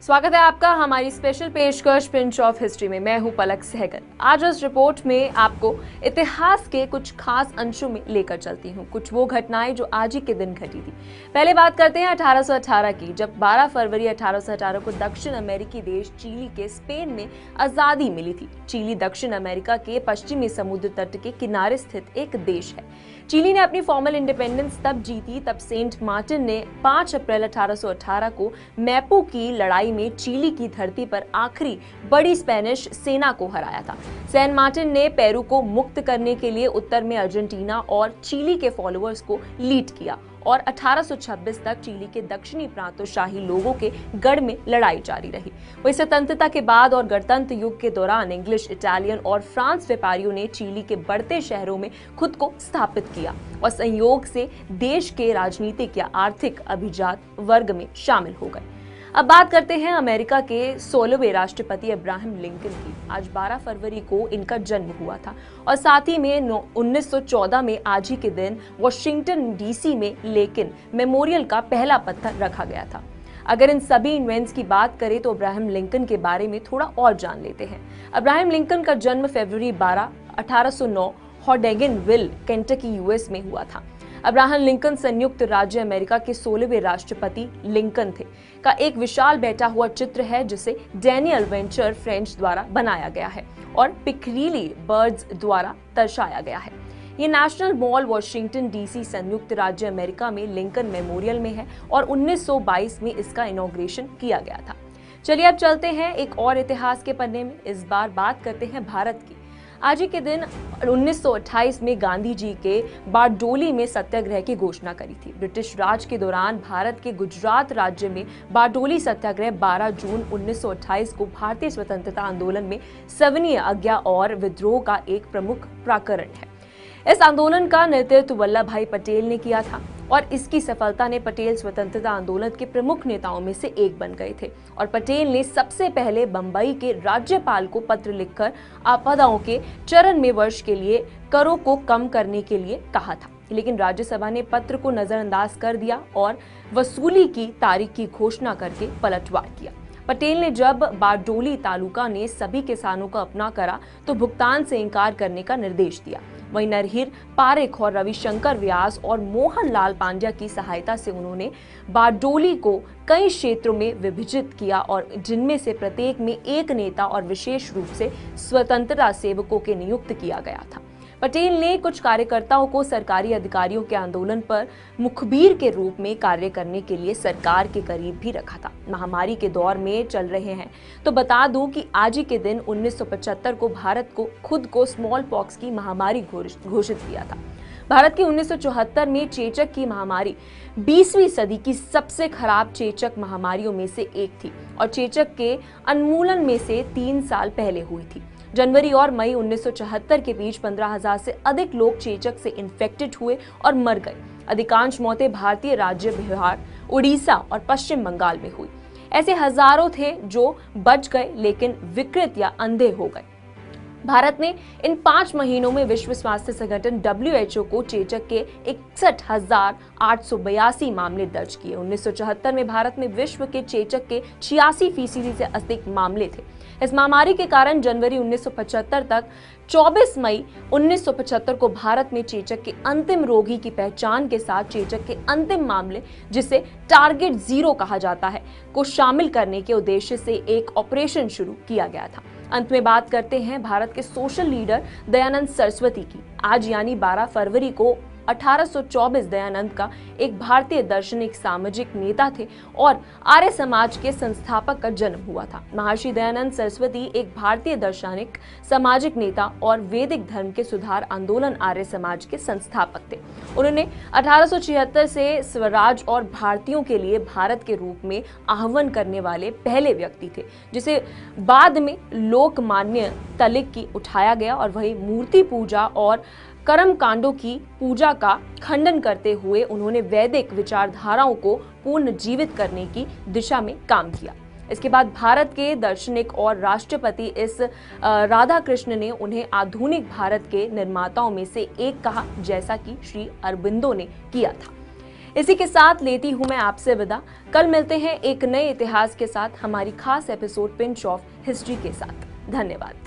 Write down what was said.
स्वागत है आपका हमारी स्पेशल पेशकश पिंच ऑफ हिस्ट्री में। मैं हूं पलक सहगल। आज इस रिपोर्ट में आपको इतिहास के कुछ खास अंशों में लेकर चलती हूं, कुछ वो घटनाएं जो आज ही के दिन घटी थी। पहले बात करते हैं 1818 की, जब 12 फरवरी 1818 को दक्षिण अमेरिकी देश चिली के स्पेन में आजादी मिली थी। चिली दक्षिण अमेरिका के पश्चिमी समुद्र तट के किनारे स्थित एक देश है। चिली ने अपनी फॉर्मल इंडिपेंडेंस तब जीती तब सेंट मार्टिन ने 5 अप्रैल 1818 को मैपू की लड़ाई में चिली की धरती पर आखिरी बड़ी स्पेनिश सेना को हराया था। सैन मार्टिन ने पेरू को मुक्त करने के लिए उत्तर में अर्जेंटीना और चिली के फॉलोअर्स को लीड किया और 1826 तक चिली के दक्षिणी प्रांतों शाही लोगों के गढ़ में लड़ाई जारी रही। वही स्वतंत्रता के बाद और गणतंत्र युग के दौरान इंग्लिश, इटालियन और फ्रांस व्यापारियों ने चिली के बढ़ते शहरों में खुद को स्थापित किया और संयोग से देश के राजनीतिक या आर्थिक अभिजात वर्ग में शामिल हो गए। अब बात करते हैं अमेरिका के 16वें राष्ट्रपति अब्राहम लिंकन की। आज 12 फरवरी को इनका जन्म हुआ था और साथ ही में 1914 में आज ही के दिन वॉशिंगटन डीसी में लिंकन मेमोरियल का पहला पत्थर रखा गया था। अगर इन सभी इवेंट्स की बात करें तो अब्राहम लिंकन के बारे में थोड़ा और जान लेते हैं। अब्राहम लिंकन का जन्म फरवरी 12, 1809 हॉडेगनविल, केंटकी, यूएस में हुआ था। अब्राहम लिंकन संयुक्त राज्य अमेरिका के 16वें राष्ट्रपति लिंकन थे का एक विशाल बैठा हुआ चित्र है जिसे डैनियल वेंचर फ्रेंच द्वारा बनाया गया है और पिकरीली बर्ड्स द्वारा दर्शाया गया है। ये नेशनल मॉल वॉशिंगटन डीसी संयुक्त राज्य अमेरिका में लिंकन मेमोरियल में है और 1922 में इसका इनॉग्रेशन किया गया था। चलिए अब चलते हैं एक और इतिहास के पन्ने में। इस बार बात करते हैं भारत की। आज ही के दिन 1928 में गांधी जी के बारडोली में सत्याग्रह की घोषणा करी थी। ब्रिटिश राज के दौरान भारत के गुजरात राज्य में बारडोली सत्याग्रह 12 जून 1928 को भारतीय स्वतंत्रता आंदोलन में सविनय आज्ञा और विद्रोह का एक प्रमुख प्रकरण है। इस आंदोलन का नेतृत्व वल्लभ भाई पटेल ने किया था और इसकी सफलता ने पटेल स्वतंत्रता आंदोलन के प्रमुख नेताओं में से एक बन गए थे और पटेल ने सबसे पहले बंबई के राज्यपाल को पत्र लिखकर आपदाओं के चरण में वर्ष के लिए करों को कम करने के लिए कहा था, लेकिन राज्यसभा ने पत्र को नजरअंदाज कर दिया और वसूली की तारीख की घोषणा करके पलटवार किया। पटेल ने जब बारडोली तालुका ने सभी किसानों को अपना करा तो भुगतान से इनकार करने का निर्देश दिया। वहीं नरहिर पारेख और रविशंकर व्यास और मोहन लाल पांड्या की सहायता से उन्होंने बारडोली को कई क्षेत्रों में विभाजित किया और जिनमें से प्रत्येक में एक नेता और विशेष रूप से स्वतंत्रता सेवकों के नियुक्त किया गया था। पटेल ने कुछ कार्यकर्ताओं को सरकारी अधिकारियों के आंदोलन पर मुखबिर के रूप में कार्य करने के लिए सरकार के करीब भी रखा था। महामारी के दौर में चल रहे हैं तो बता दूं कि आज ही के दिन 1975 को भारत को खुद को स्मॉल पॉक्स की महामारी घोषित किया था। भारत की 1974 में चेचक की महामारी 20वीं सदी की सबसे खराब चेचक महामारियों में से एक थी और चेचक के उन्मूलन में से 3 साल पहले हुई थी। जनवरी और मई 1974 के बीच 15,000 से अधिक लोग चेचक से इन्फेक्टेड हुए और मर गए। अधिकांश मौतें भारतीय राज्य बिहार, उड़ीसा और पश्चिम बंगाल में हुई। ऐसे हजारों थे जो बच गए लेकिन विकृत या अंधे हो गए। भारत ने इन 5 महीनों में विश्व स्वास्थ्य संगठन WHO को चेचक के 61,882 मामले दर्ज किए। 1974 में भारत में विश्व के चेचक के 86% से अधिक मामले थे। इस महामारी के कारण जनवरी 1975 तक 24 मई 1975 को भारत में चेचक के अंतिम रोगी की पहचान के साथ चेचक के अंतिम मामले, जिसे टारगेट 0 कहा जाता है, को शामिल करने के उद्देश्य से एक ऑपरेशन शुरू किया गया था। अंत में बात करते हैं भारत के सोशल लीडर दयानंद सरस्वती की। आज यानी 12 फरवरी को 1824 दयानंद का एक भारतीय दार्शनिक सामाजिक नेता थे और आर्य समाज के संस्थापक का जन्म हुआ था। महर्षि दयानंद सरस्वती एक भारतीय दार्शनिक सामाजिक नेता और वैदिक धर्म के सुधार आंदोलन आर्य समाज के संस्थापक थे। उन्होंने 1876 से स्वराज और भारतीयों के लिए भारत के रूप में आह्वान करने वाले पहले व्यक्ति थे, जिसे बाद में लोकमान्य तिलक की उठाया गया और वही मूर्ति पूजा और कर्म कांडों की पूजा का खंडन करते हुए उन्होंने वैदिक विचारधाराओं को पुनर्जीवित करने की दिशा में काम किया। इसके बाद भारत के दार्शनिक और राष्ट्रपति इस राधाकृष्ण ने उन्हें आधुनिक भारत के निर्माताओं में से एक कहा, जैसा कि श्री अरबिंदो ने किया था। इसी के साथ लेती हूं मैं आपसे विदा। कल मिलते हैं एक नए इतिहास के साथ, हमारी खास एपिसोड पिंच ऑफ हिस्ट्री के साथ। धन्यवाद।